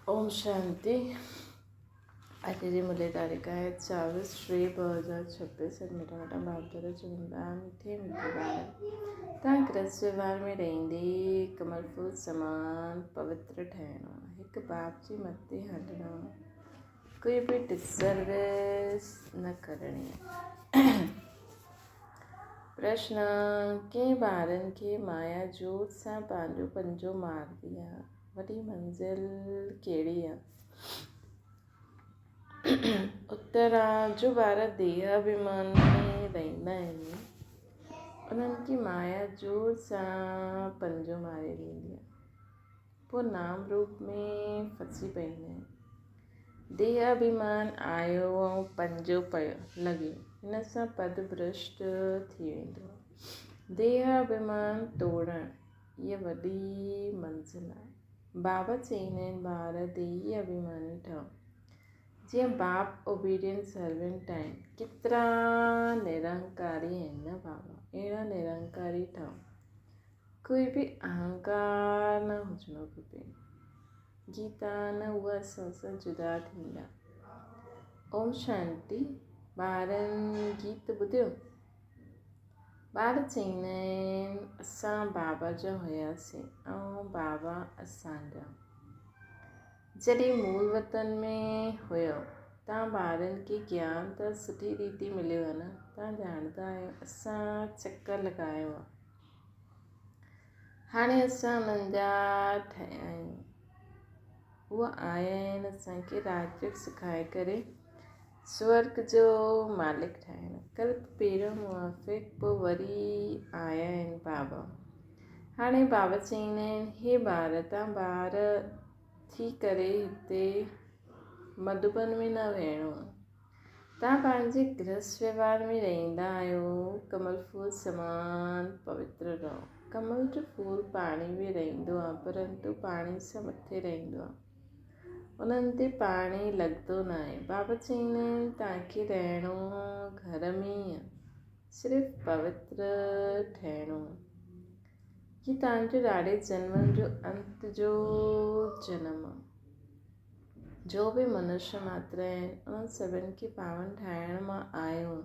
ओम शांति। अॼु जी मुले तारीख़ आहे 24/3/2026। मिठा मिठा बाप दादा चवंदा मिठे मिठे ॿार तव्हां कृष्ण व्यवहार में रहंदे कमल फूल समान पवित्र ठहिणो आहे। हिकु बाप जी मथे हलणो आहे, कोई बि डिसर्विस न करणी आहे। प्रश्न: कंहिं ॿारनि खे माया जोत सां पंहिंजो पंजो मारंदी आहे, वॾी मंज़िल कहिड़ी आहे? उत्तर आहे, जो ॿार देह अभिमान में रहंदा आहिनि उन्हनि खे माया जोत सां पंजो मारे ॾींदी आहे, पोइ नाम रूप में फसी पवंदा आहिनि। देह अभिमान आयो ऐं पंजो पियो लॻियो, हिन सां पद भ्रष्ट थी वेंदो आहे। देह अभिमान तोड़णु इहा वॾी मंज़िल आहे। बाबा चईंदा आहिनि ॿार देही अभिमानी ठहो, जीअं बाप ओबीडियंट सर्वेंट आहिनि। केतिरा निरंकारी आहिनि न बाबा, अहिड़ा निरंकारी ठहो। कोई बि अहंकार न हुजिणो खपे। गीता न उहा असां सां जुदा थींदा। ओम शांति। ॿारनि गीत ॿुधियो? ॿार चईंदा आहिनि असां बाबा जा हुयासीं ऐं बाबा असांजा। जॾहिं मूल वतन में हुयो, तव्हां ॿारनि खे ज्ञान त सुठी रीति मिलियो आहे न। तव्हां ॼाणंदा आहियो असां चकर लॻायो आहे, हाणे असां उन्हनि जा ठहिया आहियूं। उहे आया आहिनि असांखे राजयोग सिखाए करे स्वर्ग जो मालिक ठाहिणु। कल्प पहिरियों मुआफ़िक, पोइ वरी आया आहिनि बाबा। हाणे बाबा चईंदा आहिनि हे ॿार, तव्हां ॿार थी करे हिते मधुबन में न वेहणो आहे। तव्हां पंहिंजे गृहस्थ व्यवहार में रहंदा आहियो। कमल फूल समान पवित्र रहो। कमल जो फूल पाणी में रहंदो आहे, परंतु पाणी सां मथे रहंदो आहे, उन्हनि ते पाणी लॻंदो न आहे। बाबा चईंदा आहिनि तव्हांखे रहणो घर में ई आहे, सिर्फ़ु पवित्र ठहिणो आहे। हीउ तव्हांजो ॾाढे जन्मनि जो अंत जो जनमु आहे। जो बि मनुष्य मात्र आहिनि उन्हनि सभिनि खे पावन ठाहिण मां आयो आहे,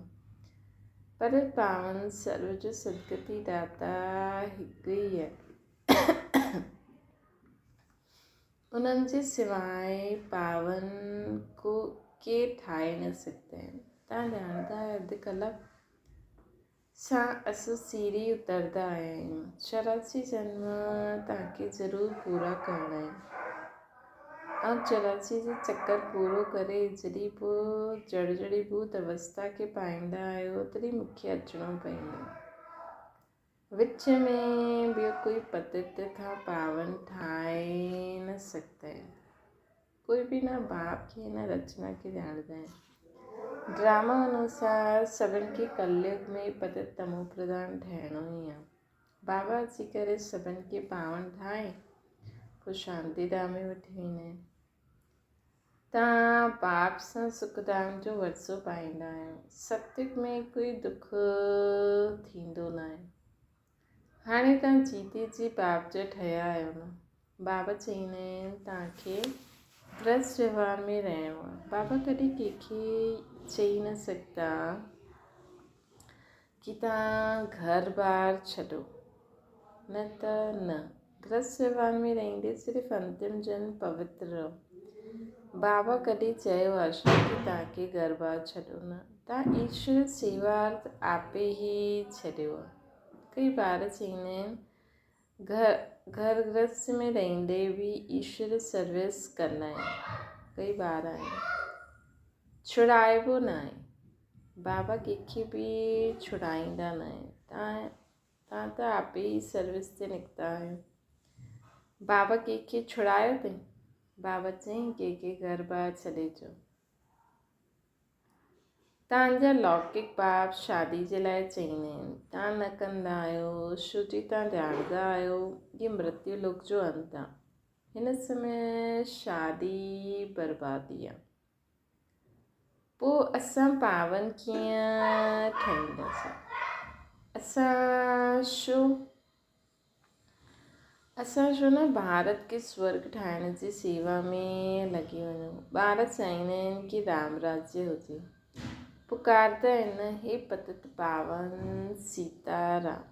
पर पावन सर्व जो सदगति दाता हिकु ई आहे। उन्हनि जे सिवाइ पावन को केरु ठाहे न सघंदा आहिनि। तव्हां ॼाणंदा आहियो अधु कलाक सां असां सीढ़ी उतरंदा आया आहियूं। 84 जन्म तव्हांखे ज़रूरु पूरा करणा आहिनि ऐं 84 जो चकर पूरो करे जॾहिं पोइ जड़जड़ीभूत अवस्था खे पाईंदा आहियो, तॾहिं मूंखे अचिणो पवंदो। विच में ॿियो कोई पतित खां पावन ठाहे न सघंदा आहिनि। कोई बि न बाप खे न रचना खे ॼाणंदा आहिनि। ड्रामा अनुसार सभिनि खे कलयुग में पतित तमो प्रधान ठहिणो ई आहे। बाबा अची करे सभिनि खे पावन ठाहे पोइ शांतिधाम में वठी वेंदा आहिनि। तव्हां बाप सां सुखधाम जो वरसो पाईंदा आहियो। सत्युग में कोई दुख थींदो न आहे। हाणे तव्हां जीते जी बाप जा ठहिया आहियो न। बाबा चईंदा आहिनि तव्हांखे गृहस्थ व्यवहार में रहणो आहे। बाबा कॾहिं कंहिंखे चई न सघंदा कि तव्हां घर बार छॾो, न त न। गृहस्थ व्यवहार में रहंदे सिर्फ़ु अंतिम जन्म पवित्र रहो। बाबा कॾहिं चयो आहे कि तव्हांखे घर बार छॾो न। तव्हां ईश्वर सेवार्थ आपे ई छॾियो आहे। कई ॿार चईंदा आहिनि घर गृहस्थ में रहंदे बि ईश्वर सर्विस कंदा आहिनि। कई ॿार आहिनि छुड़ाइबो न आहे। बाबा कंहिंखे बि छुड़ाईंदा न आहिनि। तव्हां त आपे ई सर्विस ते निकिता आहियो। बाबा कंहिंखे छुड़ायो अथई? बाबा चईं कंहिंखे घर बार छॾे अचो। तव्हांजा लौकिक बाप शादी जे लाइ चईंदा आहिनि, तव्हां न कंदा आहियो छो जी तव्हां ॼाणंदा आहियो कि मृत्यु लोक जो अंत आहे। हिन समय शादी बर्बादी आहे। पोइ असां पावन कीअं ठहींदासीं? असां छो असां न भारत खे स्वर्ग ठाहिण जी सेवा में लॻी वञूं। ॿार चाहींदा आहिनि की राम राज्य हुजे, पुकारंदा आहिनि हे पतित पावन सीताराम,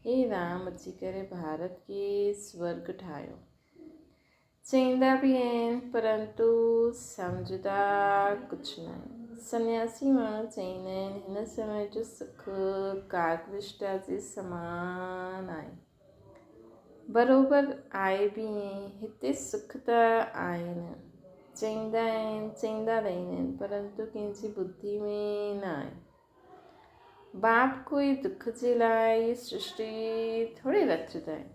हे राम अची करे भारत खे स्वर्ग ठाहियो। चईंदा बि आहिनि परंतु सम्झदा कुझु न आहे। सन्यासी माण्हू चईंदा आहिनि हिन समय जो सुख कागविष्टा जे समान आहे। बरोबरु आहे बि ईअं, हिते सुख त आहिनि, चईंदा रहंदा आहिनि परंतु कंहिंजी बुद्धि में न आहे। बाप कोई दुख जे लाइ सृष्टि थोरी रचंदा आहिनि,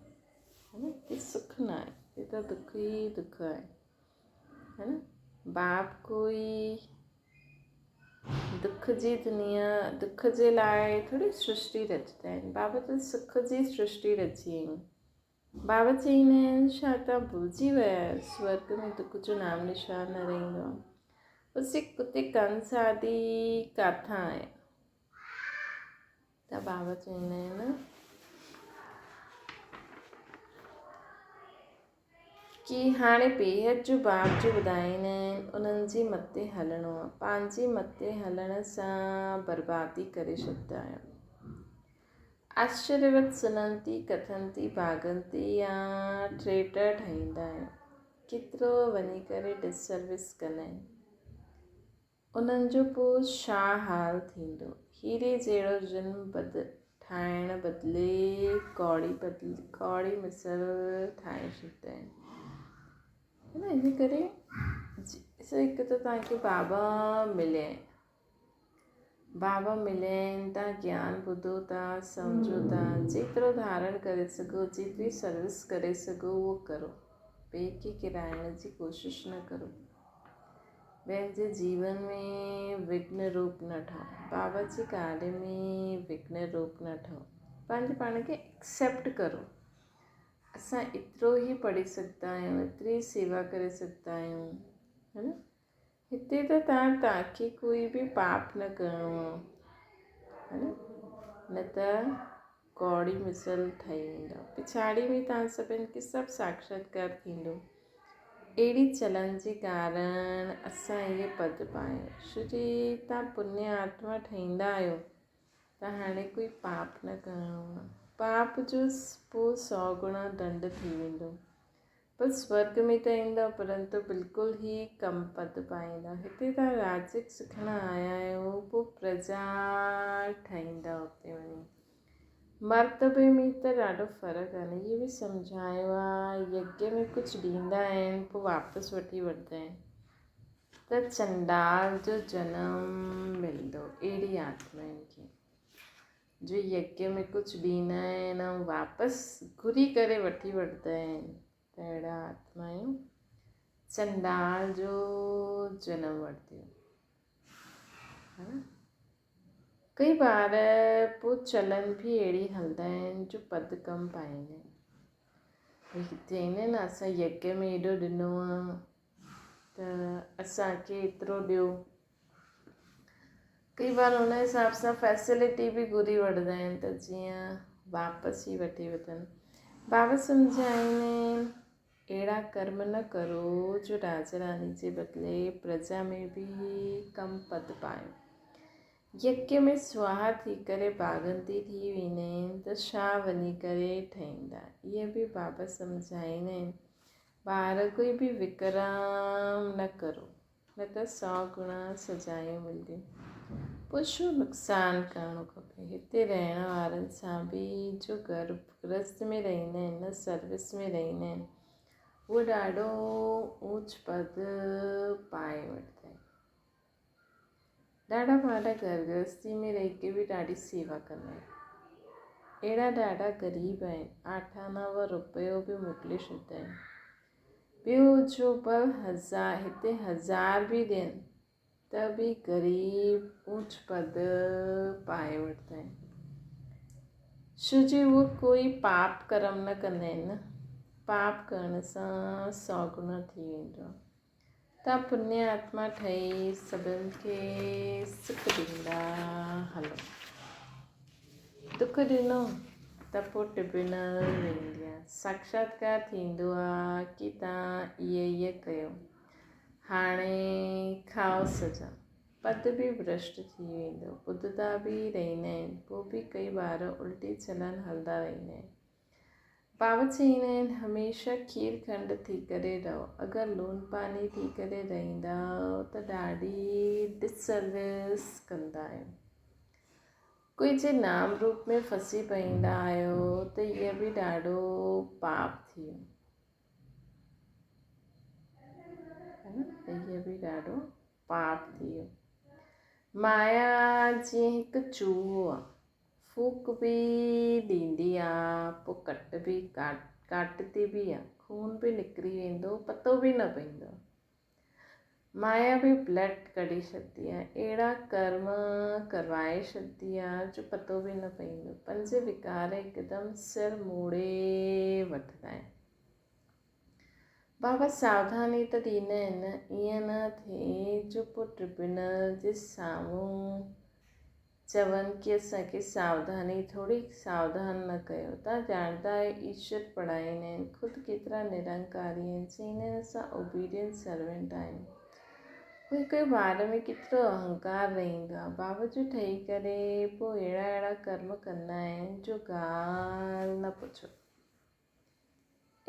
है न। हिते सुख न आहे, हिते त दुख ई दुख आहे, है न। बाप कोई दुख जी दुनिया, दुख जे लाइ थोरी सृष्टि रचंदा आहिनि। बाबा त सुख जी सृष्टि रची आहिनि। बाबा चईंदा आहिनि छा तव्हां भुलिजी विया आहियो स्वर्ग में दुख जो नाम निशान न रहंदो आहे। उते कंस आदि किथां आया? त बाबा चईंदा आहिनि कि हाणे बेहद जो बाप जो ॿुधाईंदा आहिनि उन्हनि जे मथे हलणो आहे। पंहिंजे मथे हलण सां बर्बादी करे छॾंदा आहियूं। आश्चर्यवत सुनंती कथंती भागंती या ट्रेटर ठाहींदा आहियूं। केतिरो वञी करे डिसर्विस कंदा आहिनि, उन्हनि जो पोइ छा हाल थींदो। हीरे जहिड़ो जनम ठाहिण बदिले कौड़ी मिसल ठाहे छॾंदा आहिनि, है न। इन करे हिकु त तव्हांखे बाबा मिलिया आहिनि, बाबा मिलिया आहिनि, तव्हां ज्ञान ॿुधो था, सम्झो था, जेतिरो धारण करे सघो, जेतिरी सर्विस करे सघो उहो करो। ॿिए खे किराइण जी कोशिशि न करो, ॿियनि जे जीवन में विघ्न रूप न ठहो, बाबा जी कार्य में विघ्न रूप न ठहो। पंहिंजे पाण खे एक्सेप्ट करो। असां एतिरो ई पढ़ी सघंदा आहियूं, एतिरी सेवा करे सघंदा आहियूं, है न। हिते त तव्हांखे कोई बि पाप न करिणो आहे, है न त कौड़ी मिसल ठही वेंदो। पिछाड़ी में तव्हां सभिनि खे सभु साक्षात्कार थींदो। अहिड़ी चलन जे कारण असां इहे पद पायूं। छोजी तव्हां पुण्य आत्मा ठहींदा आहियो त हाणे कोई पाप न करिणो आहे। पाप जो पोइ 100 गुणा दंड थी वेंदो। पर स्वर्ग में त ईंदव परंतु बिल्कुलु ई कम पद पाईंदा। हिते तव्हां राज्य सिखण आया आहियो, पोइ प्रजा ठाहींदा हुते वञी। मर्तबे में त ॾाढो फ़र्क़ु आहे। इहे बि सम्झायो आहे, यज्ञ में कुझु ॾींदा आहिनि पोइ वापसि वठी वठंदा आहिनि त चंडाल जो जनम मिलंदो। अहिड़ी आत्माउनि खे जो यज्ञ में कुझु ॾींदा आहिनि ऐं वापसि घुरी करे वठी वठंदा आहिनि, त अहिड़ा आत्माऊं चंडाल जो जनम वठंदियूं, है न। कई बार पोइ चलन बि अहिड़ी हलंदा आहिनि जो पद कम पाईंदा आहिनि। चईंदा आहिनि असां यज्ञ में एॾो ॾिनो आहे त असांखे एतिरो ॾियो। कई बार हुन हिसाब सां फैसिलिटी बि घुरी वठंदा आहिनि त जीअं वापसि ई वठी वठनि। बाबा सम्झाईंदा आहिनि अहिड़ा कर्म न करो जो राजा रानी जे बदिले प्रजा में बि कम पद पायो। यज्ञ में स्वाहा थी करे भागंती थी वेंदा आहिनि त छा वञी करे ठहींदा। इहे बि बाबा सम्झाईंदा आहिनि ॿार कोई बि विकराम न करो, न त 100 गुणा सजायूं मिलंदियूं। पोइ छो नुक़सानु करिणो खपे। हिते रहण वारनि सां बि जो गृहस्थ में रहंदा आहिनि, न सर्विस में रहंदा आहिनि, उहो ॾाढो ऊच पद पाए वठंदा आहिनि। ॾाढा ॿार गृहस्थी में रही के बि ॾाढी सेवा कंदा आहिनि। अहिड़ा ॾाढा ग़रीब आहिनि, 8 रुपयो बि मोकिले छॾींदा आहिनि। ॿियो जो पर हिते 1000 बि ॾियनि त बि ग़रीब ऊच पद पाए वठंदा आहिनि। छो जो उहो कोई पाप कर्म न कंदा आहिनि न। पाप करण सां 100 गुणा थी वेंदो आहे। तव्हां पुण्य आत्मा ठही सभिनि खे सुख ॾींदा हलो। दुख ॾिनो त पोइ ट्रिब्यूनल वेंदी आहे। साक्षात्कार थींदो आहे की तव्हां ईअं कयो, हाणे खाओ सजा। पद बि भ्रष्ट थी वेंदो, ॿुधंदा बि रहंदा आहिनि, पोइ बि कई ॿार उल्टी चलन हलंदा रहंदा आहिनि। बाबा चवंदा आहिनि हमेशह खीर खंड थी करे रहो। अगरि लूण पानी थी करे रहंदा त ॾाढी डिसर्विस कंदा आहियो। कोई जे नाम रूप में फसी पवंदा आहियो त इहो बि ॾाढो पाप थी वियो, इहो बि ॾाढो पाप थी वियो। माया जीअं हिकु चूहो आहे, फूक बि ॾींदी आहे, पोइ कट बि काटती बि आहे, खून बि निकिरी वेंदो, पतो बि न पवंदो। माया बि ब्लड कढी छॾंदी आहे, अहिड़ा कर्म करवाए छॾंदी आहे जो पतो बि न पवंदो। पंज विकार हिकदमि सिर मोड़े वठंदा आहिनि। बाबा सावधानी त ॾींदा आहिनि, ईअं न थिए जो पोइ ट्रिब्यूनल जे साम्हूं चवनि की असांखे सावधानी थोरी सावधान न कयो। तव्हां ॼाणंदा आहियो ईश्वर पढ़ाईंदा आहिनि, ख़ुदि केतिरा निरंकारी आहिनि, चवंदा आहिनि असां ओबीडियंट सर्वेंट आहियूं। कोई कोई ॿार में केतिरो अहंकार रहंदो आहे, बाबा जो ठही करे पोइ अहिड़ा कर्म कंदा आहिनि जो ॻाल्हि न पुछो।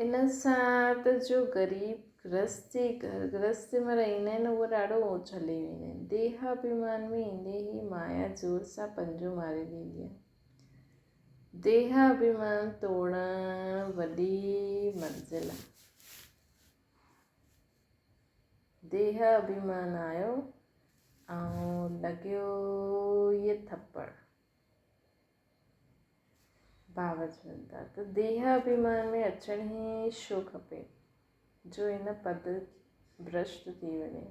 इन सां त जो ग़रीब गृहस्थी में रहंदा आहिनि उहे ॾाढो उछली वेंदा आहिनि। देह अभिमान में ईंदे ई माया ज़ोर सां पंजो मारे ॾींदी आहे। देह अभिमान तोड़णु वॾी मंज़िल आहे। देह अभिमान आयो ऐं लॻियो इहे थप्पड़। बाबा चवनि था त देह अभिमान में अचण ई छो खपे जो इन पद भ्रष्ट थी वञे।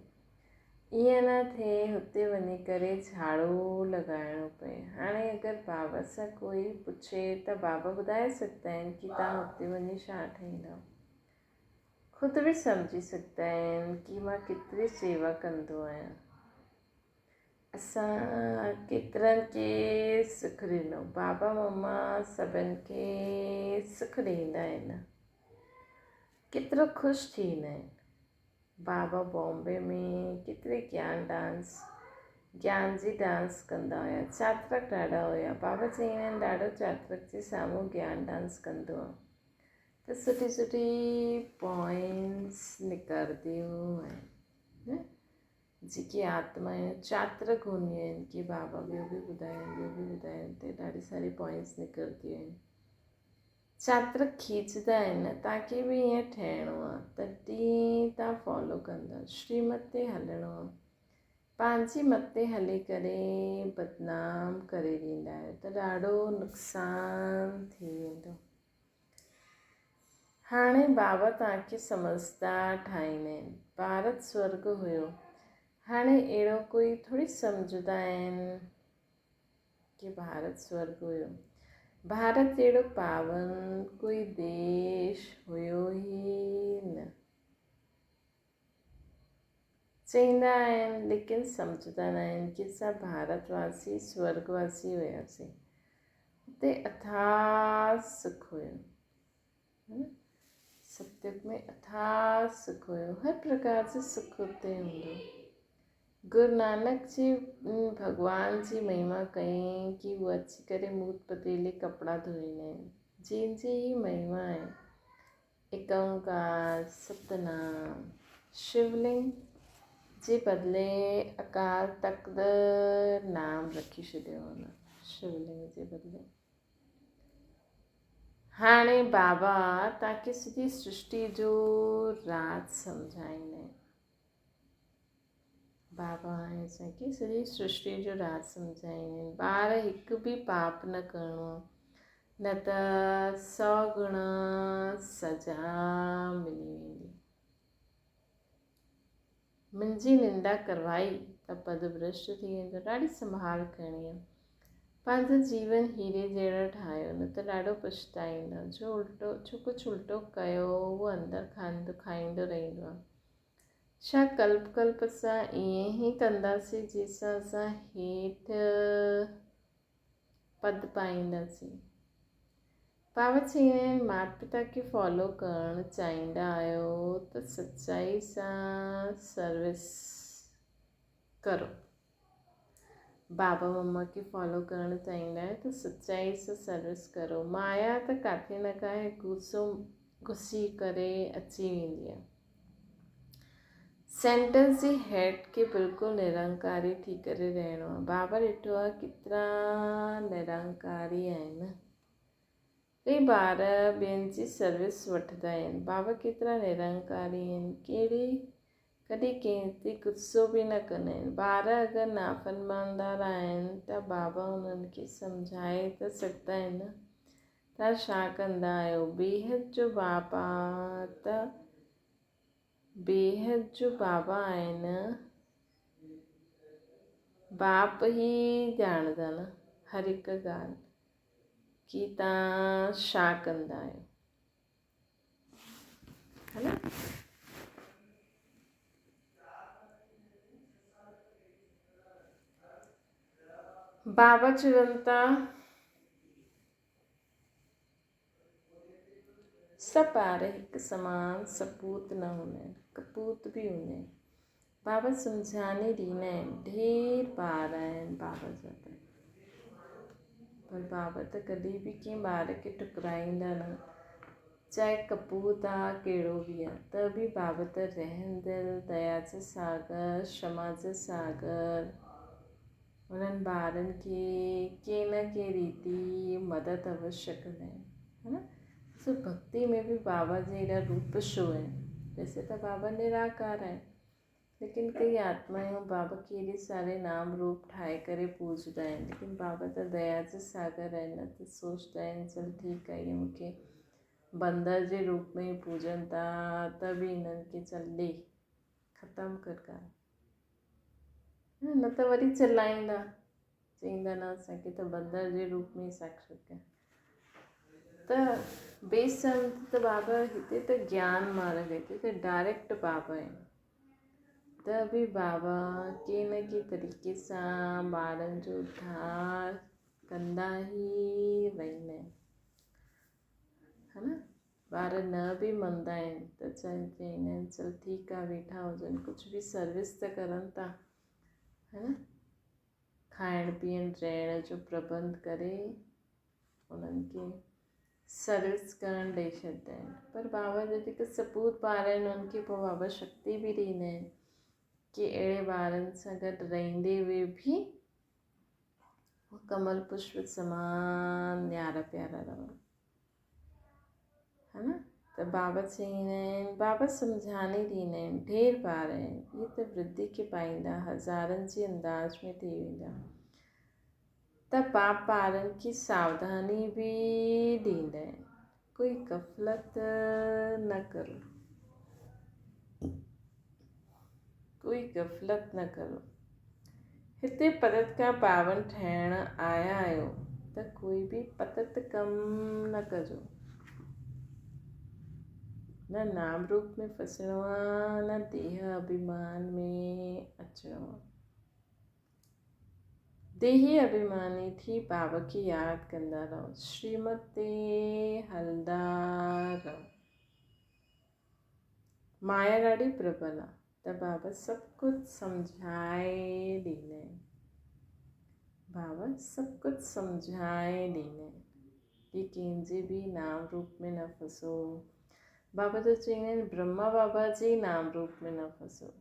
ईअं न थिए हुते वञी करे झाड़ू लॻाइणो पए। हाणे अगरि बाबा सां कोई पुछे त बाबा ॿुधाए सघंदा आहिनि कि तव्हां हुते वञी छा ठाहींदव। ख़ुदि बि सम्झी सघंदा आहिनि कि मां केतिरी सेवा कंदो आहियां। असां केतिरनि खे सुख ॾिनो, बाबा मम्मा सभिनि खे सुख ॾींदा आहिनि, केतिरो ख़ुशि थींदा आहिनि। बाबा बॉम्बे में केतिरे ज्ञान जी डांस कंदा हुया, चातरक ॾाढा हुया। बाबा चवंदा आहिनि ॾाढो चातरक जे साम्हूं ज्ञान डांस कंदो आहे त सुठी सुठी पॉइंट्स निकिरंदियूं आहिनि। जेकी आत्माऊं चातरक हूंदियूं आहिनि कि बाबा ॿियो बि ॿुधाइनि ते ॾाढी सारी पॉइंट्स निकिरंदियूं आहिनि। चातरक खींचंदा आहिनि, तव्हांखे बि ईअं ठहिणो आहे तॾहिं तव्हां फॉलो कंदा। श्रीमत ते हलिणो आहे, पंहिंजी मत ते हली करे बदनाम करे ॾींदा आहियो त ॾाढो नुक़सानु थी वेंदो। हाणे बाबा तव्हांखे समझदार ठाहींदा आहिनि। भारत स्वर्ग हुयो, हाणे अहिड़ो कोई थोरी सम्झंदा आहिनि कि भारत स्वर्ग हुयो। भारत अहिड़ो पावन कोई देश हुयो ई न। चवंदा आहिनि लेकिन सम्झंदा न आहिनि कि असां भारतवासी स्वर्गवासी हुयासीं। हुते अथाह सुख हुयो, सत्युग में अथाह सुख हुयो, हर प्रकार जो सुख हुते हूंदो। गुरु नानक जी भॻवान जी महिमा कयईं कि उहे अची करे मूत पतीले कपिड़ा धोईंदा आहिनि, जंहिंजी ही महिमा आहे। एक ओंकार सतनाम। शिवलिंग जे बदिले अकाल तख्त नाम रखी छॾियो हुन शिवलिंग जे बदिले। हाणे बाबा तव्हांखे सॼी सृष्टि जो राज सम्झाईंदा आहिनि। बाबा हाणे असांखे सॼी सृष्टि जो राज सम्झाईंदा आहिनि। ॿार हिकु बि पाप न करिणो, न त 100 गुणा सजा मिली वेंदी। मुंहिंजी निंदा करवाई त पद भ्रष्ट थी वेंदो। ॾाढी संभाल करणी आहे। पंहिंजो जीवन हीरे जहिड़ो ठाहियो, न त ॾाढो पछताईंदा। जो कुझु उल्टो कयो उहो अंदरि खाईंदो रहंदो आहे। छा कल्प सां ईअं ई कंदासीं जंहिंसां असां हेठि पद पाईंदासीं। बाबा चईंदा आहिनि माता पिता खे फॉलो करणु चाहींदा आहियो त सच्चाई सां सर्विस करो। बाबा मम्मा खे फॉलो करणु चाहींदा आहियो त सच्चाई सां सर्विस करो। माया त किथे न काथे घुसी करे अची वेंदी आहे। सेंटेंस जी हेड खे बिल्कुलु निरंकारी थी करे रहणो आहे। बाबा ॾिठो आहे केतिरा निरंकारी आहिनि। कई ॿार ॿियनि जी सर्विस वठंदा आहिनि। बाबा केतिरा निरंकारी आहिनि। कॾहिं कंहिं ते गुस्सो बि न कंदा आहिनि। ॿार अगरि नाफ़रमानदार आहिनि त बाबा उन्हनि खे सम्झाए त सघंदा आहिनि। तव्हां छा कंदा आहियो? बेहद जो बाबा आहिनि। बाप ई ॼाणंदा न हर हिकु ॻाल्हि कि तव्हां छा कंदा आहियो, है न। बाबा चवनि था सभु ॿार हिकु समान सपूत न हूंदा आहिनि, कपूत बि हूंदा आहिनि। बाबा सम्झाने ॾींदा आहिनि। ढेर ॿार आहिनि बाबा जा त, पर बाबा त कॾहिं बि कंहिं ॿार खे ठुकराईंदा न, चाहे कपूत आहे कहिड़ो बि आहे त बि बाबा त रहंदिल, दया जा सागर, क्षमा जा सागर, उन्हनि ॿारनि खे कंहिं न कंहिं रीति मदद अवश्य कंदा आहिनि, है न। सो भक्ति में भी बाबा जे एॾा रूप छो आहिनि? वैसे त बाबा निराकार आहिनि, लेकिन कई आत्माऊं बाबा के एॾे सारे नाम रूप ठाहे करे पूजदा आहिनि। लेकिन बाबा त दया जा सागर आहिनि न, त सोचदा आहिनि चल ठीकु आहे, इहे मूंखे बंदर जे रूप में पूजनि था त बि इन्हनि खे चल ॾे, ख़तमु कर ॻाल्हि, न त वरी चिलाईंदा, चईंदा न असांखे त बंदर जे रूप में साक्षात कया। त बेसंत त बाबा हिते त ज्ञान मार्ग, हिते त डायरेक्ट बाबा आहिनि, त बि बाबा के न के तरीक़े सां ॿारनि जो उद्धार कंदा ई रहंदा आहिनि, है न। ॿार न बि मञंदा आहिनि त चईंदा आहिनि चल ठीकु आहे, वेठा हुजनि, कुझु बि सर्विस त करनि था, है न। खाइण पीअण रहण जो प्रबंध करे उन्हनि खे सर्विस करणु ॾेई छॾींदा आहिनि। पर बाबा जा जेके सपूत ॿार आहिनि उन्हनि खे पोइ बाबा शक्ति बि ॾींदा आहिनि कि अहिड़े ॿारनि सां गॾु रहंदे हुए बि कमल पुष्प समान न्यारा प्यारा रहनि, है न। त बाबा चईंदा आहिनि, बाबा सम्झाने ॾींदा आहिनि। ढेर ॿार आहिनि, इहे त वृद्धि खे पाईंदा, हज़ारनि जे अंदाज़ में थी वेंदा, त बाप ॿारनि खे सावधानी बि ॾींदा आहिनि। कोई गफ़लत न करो, कोई गफ़लत न करो। हिते पतत खां पावन ठहिण आया आहियो त कोई बि पतत कमु न कजो, न नाम रूप में फसणो आहे, न देह अभिमान में अचिणो आहे। देही अभिमानी थी बाबा खे यादि कंदा रहो, श्रीमत ते हलंदा रहो। माया ॾाढी प्रबल आहे, त बाबा सभु कुझु सम्झाए ॾींदा आहिनि। बाबा सभु कुझु सम्झाए ॾींदा आहिनि कि कंहिंजे बि नाम रूप में न फसो। बाबा त चईंदा आहिनि ब्रह्मा बाबा जे नाम रूप में न फसो।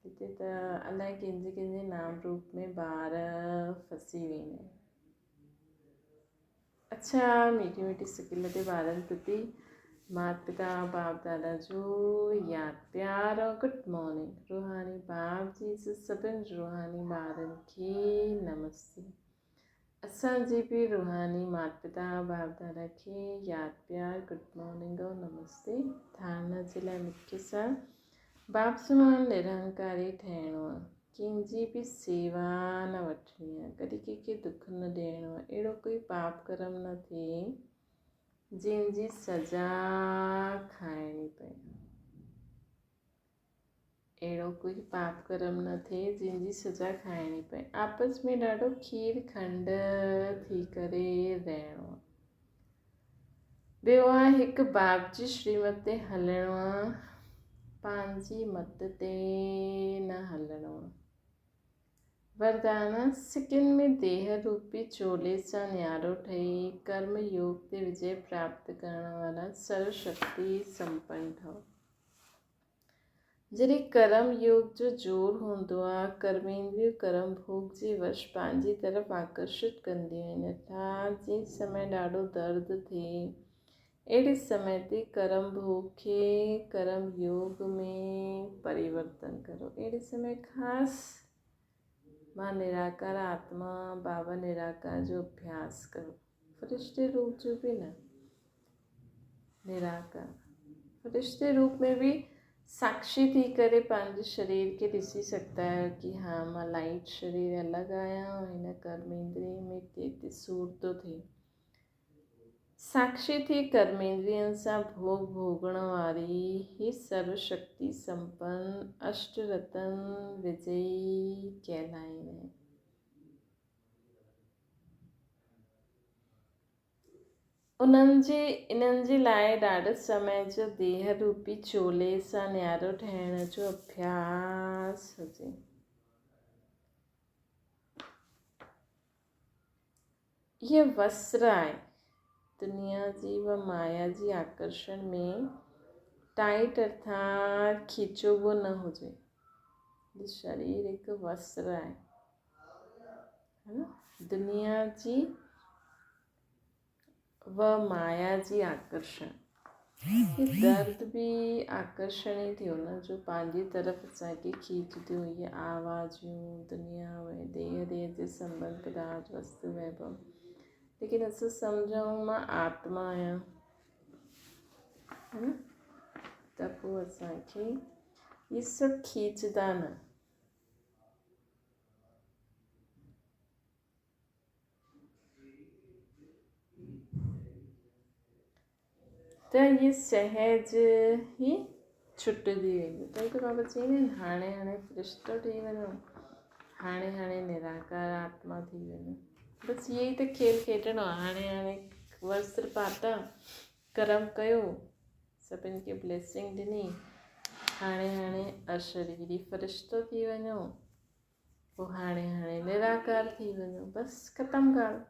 हिते त अलाए कंहिंजे नाम रूप में ॿार फसी वेंदा आहिनि। अच्छा, मीठी मीठी सिकिल ते ॿारनि प्रति माता पिता बाप दादा जो यादि प्यार और गुड मॉर्निंग। रूहानी बाप जी सभिनि रूहानी ॿारनि खे नमस्ते। असांजी बि रूहानी माता पिता बाप दादा खे यादि प्यार गुड मॉर्निंग और नमस्ते। धारणा जे लाइ मुख्य सां बाप समान निरंकारी ठहिणो आहे, कंहिंजी बि सेवा न वठणी आहे, कॾहिं कंहिंखे दुख न ॾियणो आहे, अहिड़ो कोई पाप कर्म न थिए जंहिंजी सज़ा खाइणी पए, अहिड़ो कोई पाप कर्म न थिए जंहिंजी सज़ा खाइणी पए। आपस में ॾाढो खीर खंड थी करे रहणो आहे, ॿियो आहे हिकु बाप जी श्रीमत ते हलणो आहे, पंहिंजी मत ते न हलणो आहे। वरदान सिकिन में देह रूपी चोले सां न्यारो ठही कर्म योग ते विजय प्राप्त करण वारा सर्वशक्ति संपन्न ठहो। जॾहिं कर्म योग जो जोर हूंदो आहे, कर्मेंद्रिय कर्म भोग जे वश पंहिंजी तरफ़ आकर्षित कंदियूं आहिनि। अर्थात जंहिं समय ॾाढो दर्द थिए, अहिड़े समय ते कर्म भोग खे कर्म योग में परिवर्तन करो। अहिड़े समय ख़ासि मां निराकार आत्मा बाबा निराकार जो अभ्यास करो। फरिश्ते रूप जो बि न, निराकार फरिश्ते रूप में भी साक्षी थी करे पंहिंजे शरीर खे ॾिसी सघंदा आहियो कि हाँ मां लाइट शरीर अलॻि आहियां, हिन कर्मेंद्रिय में केतिरी सूर थो थिए। साक्षी थी कर्मेंद्रियनि सां भोग भोगण वारी ही सर्वशक्ति संपन्न अष्टरतन विजयी कहलाईंदा आहिनि। इन्हनि जे लाइ ॾाढे समय जो देह रूपी चोले सां न्यारो ठहिण जो अभ्यास हुजे। इहे वस्त्र आहे, दुनिया जी व माया जी आकर्षण में टाइट अर्थात खींचोबो न हुजे। ये शरीर हिकु वस्त्र आहे, है न? दुनिया जी व माया जी आकर्षण, ये दर्द भी आकर्षण ही थियो न, जो पंहिंजी तरफ़ असांखे खींचदियूं। ये आवाज़ूं, दुनिया में देह जे संबंध पदार्थ वस्तु वैभव। लेकिन असां सम्झूं मां आत्मा आहियां, है न, त पोइ असांखे ये सभु खींचदा न। त ये सहज ही छुटजी वेंदो। तॾहिं त बाबा चईंदा आहिनि हाणे फरिश्तो ठही वञो, हाणे निराकार आत्मा थी वञो। बसि इहे ई त खेल खेॾणो आहे। हाणे वस्त्र पाता, कर्म कयो, सभिनि खे ब्लेसिंग ॾिनी, हाणे अशरीरी फरिश्तो थी वञो, पोइ हाणे निराकार थी वञो। बसि ख़तमु ॻाल्हि,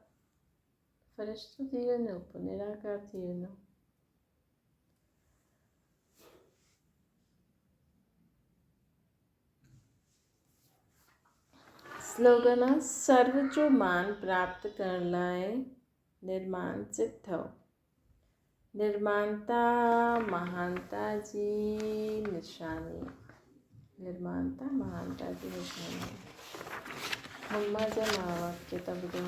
फरिश्तो थी वञो पोइ निराकार थी वञो। स्लोगन आहे सर्व जो मान प्राप्त करण लाइ निर्माण चित ठहो। निर्माणता महानता जी निशानी, निर्माणता महानता जी निशानी। मम्मा जा मां वाक्य था ॿुधो।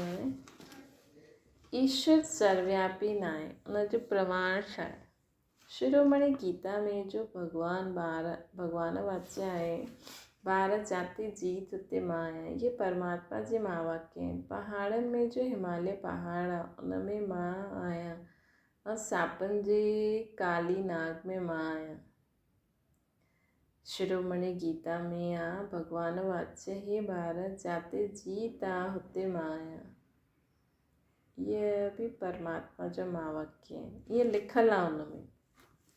ईश्वर सर्वव्यापी न आहे, उनजो प्रमाण छा आहे? शिरोमणि गीता में जो भगवान वाच्य आहे, भारत जाते जीत उते मां आहियां, ये परमात्मा जे मां वाक्य आहिनि। पहाड़नि में जो हिमालय पहाड़ आहे, उन में मां आहियां, ऐं सापनि जे काली नाग में मां आहियां। शिरोमणि गीता में आहे भगवान वाच्य, हे भारत जाते जीत आहे हुते मां आहियां। ये बि परमात्मा जो मां वाक्य आहिनि। ये लिखियलु आहे उन में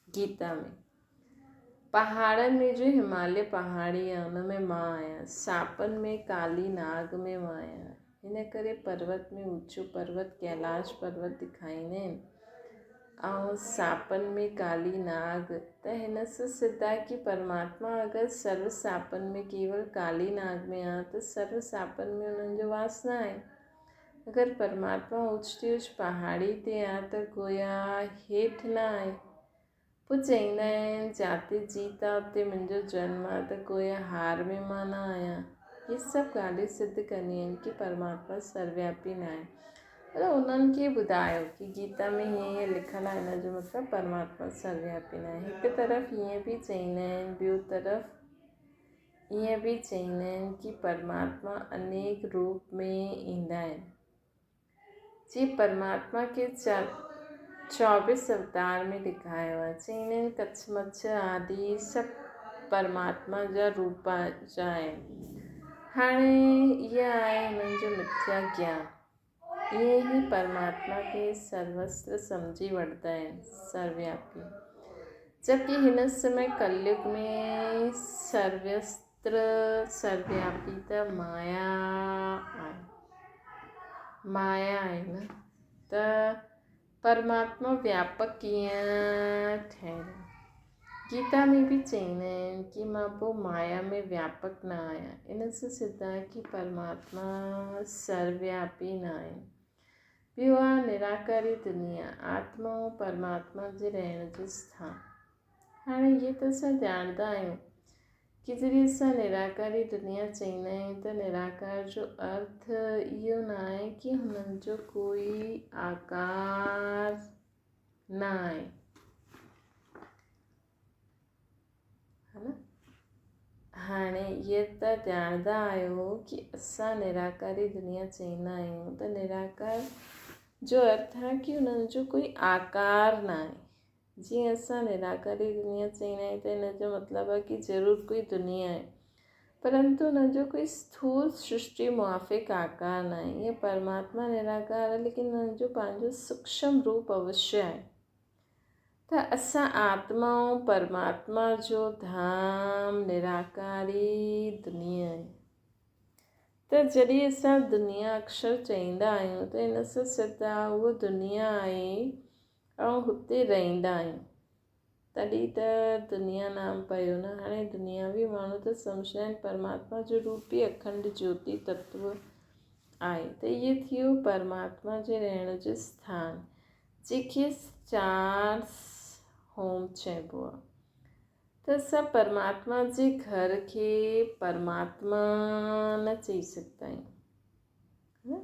गीता में। पहाड़नि में जो हिमालय पहाड़ी आहे उन में मां आहियां, सापनि में काली नाग में मां आहियां। हिन करे पर्वत में ऊंचो पर्वत कैलाश पर्वत ॾेखारींदा आहिनि, ऐं सापनि में काली नाग। त हिन सां सिद्ध आहे कि परमात्मा अगरि सर्व सापनि में केवल काली नाग में आहे त सर्व सापनि में उन्हनि जो वास न आहे। अगरि परमात्मा ऊच पहाड़ी ते आहे त गोया हेठि न आहे। पोइ चईंदा आहिनि जाते जीत आहे उते मुंहिंजो जन्म आहे, त गोया हार में मां न आहियां। ये सभु ॻाल्हियूं सिद्ध कंदियूं आहिनि कि परमात्मा सर्वव्यापी न आहे। पर उन्हनि खे ॿुधायो कि गीता में हीअं लिखियलु आहे, हिन जो मतिलबु परमात्मा सर्वव्यापी न आहे। हिकु तरफ़ हीअं बि चईंदा आहिनि, ॿियो तरफ़ ईअं बि चईंदा आहिनि कि परमात्मा अनेक रूप में ईंदा आहिनि। जी परमात्मा खे 24 अवतार में ॾेखारियो आहे। चईंदा आहिनि कच्छ मच्छ आदि सभु परमात्मा जा रूप जा आहिनि। हाणे इहा आहे हुननि जो मिथ्या ज्ञान। ये ही परमात्मा के सर्वस्त्र समझी वठंदा आहिनि, सर्वव्यापी। जबकि हिन समय कलयुग में सर्वस्त्र सर्वव्यापी त माया आहे। माया आहे न, त परमात्मा व्यापक कीअं ठहियो? गीता में भी चईंदा आहिनि कि मां पोइ माया में व्यापक न आहियां। इन सां सिद्ध आहे कि परमात्मा सर्वव्यापी न आहे। ॿियो आहे निराकारी दुनिया, आत्मा ऐं परमात्मा जे रहण जो स्थान। हाणे इहे त असां ॼाणंदा आहियूं कि जॾहिं असां निराकारी दुनिया चईंदा आहियूं त निराकार जो अर्थ इहो न आहे कि हुननि जो कोई आकार न आहे, है न। हाणे इहे त ॼाणंदा आहियो कि असां निराकारी दुनिया चईंदा आहियूं त निराकार जो अर्थ आहे कि हुननि जो कोई आकार न आहे। जीअं असां निराकारी दुनिया चईंदा आहियूं त हिन जो मतिलबु आहे कि ज़रूरु कोई दुनिया आहे, परंतु हुन जो कोई स्थूल सृष्टि मुआफ़िक आकार न आहे। ईअं परमात्मा निराकार आहे, लेकिन हुननि जो पंहिंजो सूक्ष्म रूप अवश्य आहे। त असां आत्मा ऐं परमात्मा जो धाम निराकारी दुनिया आहे। त जॾहिं असां दुनिया अक्षर चईंदा आहियूं त इन सां सिद्ध आहे उहा दुनिया आहे ऐं हुते रहंदा आहियूं, तॾहिं त दुनिया नाम पियो न। हाणे दुनियावी माण्हू त सम्झंदा आहिनि परमात्मा जो रूप ई अखंड ज्योति तत्व आहे। त इहे थियो परमात्मा जे रहण जो स्थान, जंहिंखे चार होम चइबो आहे। त असां परमात्मा जे घर खे परमात्मा न चई सघंदा आहियूं।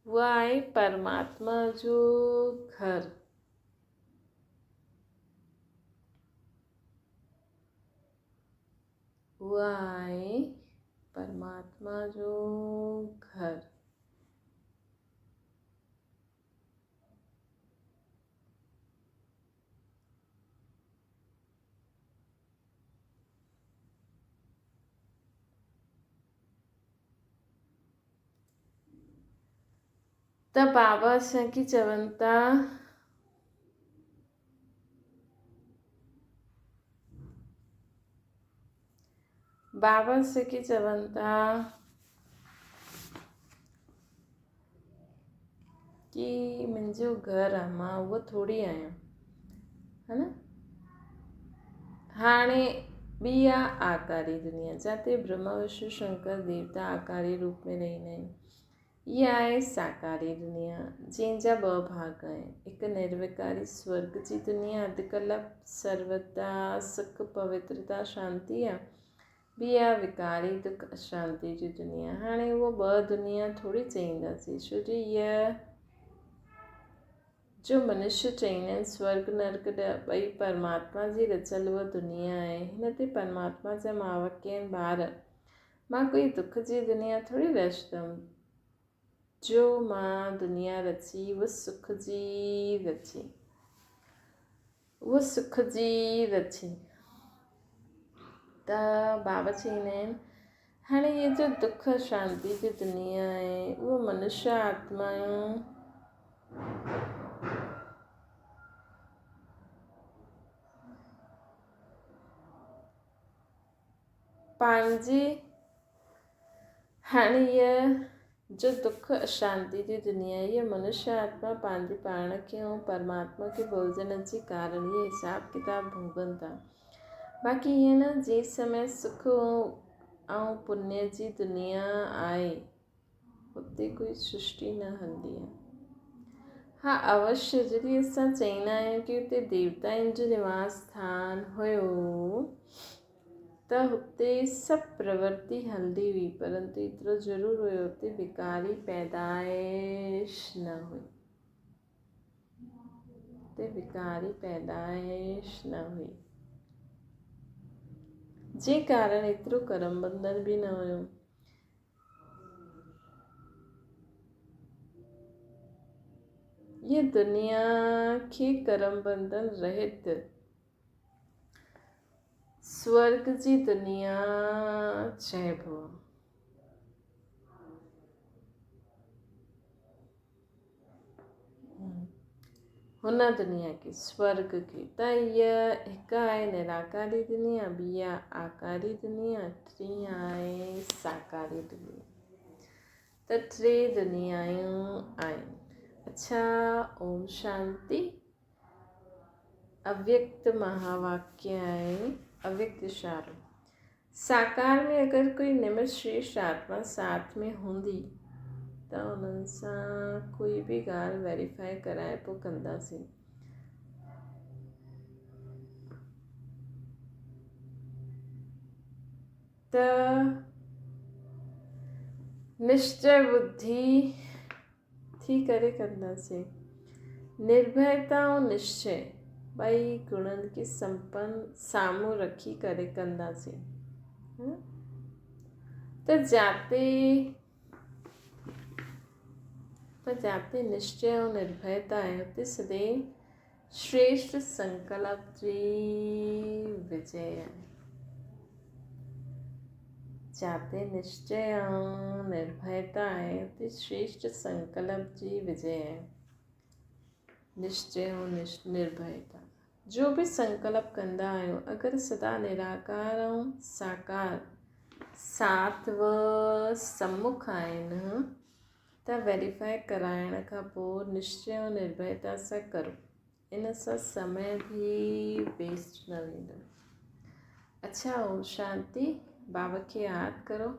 उहा आहे परमात्मा जो घर। उहा आहे परमात्मा जो घर। त बाबा असांखे चवनि था कि मुंहिंजो घर आहे, मां उहा थोरी आहियां, है न। हाणे ॿी आहे आकारी दुनिया, जिते ब्रह्मा विष्णु शंकर देवता आकारी रूप में रहंदा आहिनि। इहा आहे साकारी दुनिया, जंहिंजा ॿ भाग आहिनि। हिकु निर्विकारी स्वर्ग जी दुनिया, अॼुकल्ह सर्वता सुख पवित्रता शांती आहे। ॿी आहे विकारी दुख अशांति जी दुनिया। हाणे उहा ॿ दुनिया थोरी चईंदासीं, छो जो इहा जो मनुष्य चईंदा आहिनि स्वर्ग नर्क ॿई परमात्मा जी रचियल उहा दुनिया आहे। हिन ते परमात्मा जा मावक आहिनि ॿार। मां कोई दुख जी दुनिया थोरी रचंदमि, जो मां दुनिया रची उहा सुख जी रची, त बाबा चईंदा आहिनि हाणे इहे जो दुख शांति जी दुनिया आहे उहा मनुष्य आत्माऊं पंहिंजी, हाणे इहा जो दुख अशांति जी दुनिया इहा मनुष्य आत्मा पंहिंजे पाण खे ऐं परमात्मा खे भुलजण जे कारण इहे हिसाब किताब भोगनि था। बाक़ी ईअं न, जंहिं समय सुख ऐं पुण्य जी दुनिया आहे हुते कोई सृष्टि न हलंदी आहे। हा अवश्य जॾहिं असां चईंदा आहियूं कि हुते देवताउनि जो निवास स्थान हुयो त हुते सभु प्रवृत्ति हलंदी हुई, परंतु एतिरो ज़रूरु हुयो हुते विकारी पैदाइश न हुई। हुई जे कारण एतिरो कर्म बंधन बि न हुयो। ये दुनिया खे कर्म बंधन रहित स्वर्ग जी दुनिया चइबो। हुन दुनिया खे स्वर्ग खे। त हीअ हिकु आहे निराकारी दुनिया, ॿी आहे आकारी दुनिया, टीं आहे साकारी दुनिया। त 3 दुनियाऊं आहिनि। अच्छा, ओम शांति। अव्यक्त महावाक्य आहे, अव्यक्त इशारो। साकार में अगरि कोई निमित श्रेष्ठ आत्मा साथ में हूंदी त उन्हनि सां कोई बि ॻाल्हि वेरीफाई कराए पोइ कंदासीं। त निश्चय बुद्धि थी करे कंदासीं। निर्भयता ऐं निश्चय ॿई गुणनि खे संपन्न साम्हूं रखी करे कंदासीं। त जाते निश्चय ऐं निर्भयता आहे उते सदैव श्रेष्ठ संकल्प जी विजय आहे। जाते निश्चय ऐं निर्भयता आहे उते श्रेष्ठ संकल्प जी विजय आहे। निश्चय ऐं निर्भयता जो बि संकल्प कंदा आहियूं, अगरि सदा निराकार ऐं साकार साथ व सम्मुख आहिनि त वेरीफाई कराइण खां पोइ निश्चय ऐं निर्भयता सां करो। इन सां समय बि वेस्ट न वेंदो। अच्छा, ओम शांति। बाबा खे यादि करो।